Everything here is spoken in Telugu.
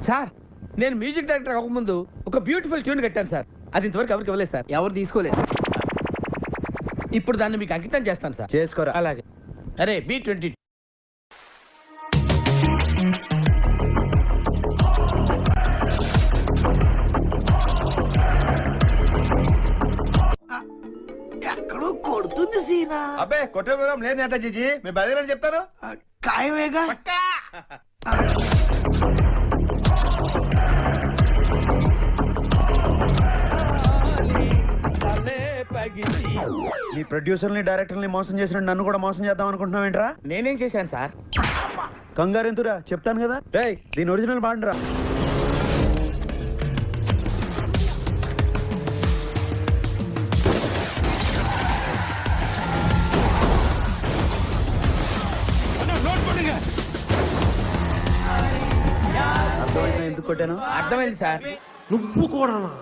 సార్ నేను మ్యూజిక్ డైరెక్టర్ అవ్వకముందు ఒక బ్యూటిఫుల్ ట్యూన్ కట్టాను సార్. అది ఇంతవరకు ఎవరికి ఇవ్వలేదు సార్. ఎవరు తీసుకోలేదు. ఇప్పుడు దాన్ని మీకు అంకితం చేస్తాను సార్. చేసుకోరా. అలాగే. అరే B-22. ఎక్కడో కొడుతుంది సీనా. అబ్బే కొట్టే ప్రోగ్రాం లేదు నేతాజీ, మీ బదిలీ చెప్తాను. ఖాయమేగా. నీ ప్రొడ్యూసర్ని డైరెక్టర్ని మోసం చేసిన నన్ను కూడా మోసం చేద్దాం అనుకుంటున్నావు ఏంట్రా? నేనేం చేశాను సార్? కంగారు ఎంతురా చెప్తాను కదా. రేయ్ దీని ఒరిజినల్ పాడండిరా. అర్థమైందా ఎందుకు కొట్టాను? అర్థమైంది సార్. నువ్వు కూడానా?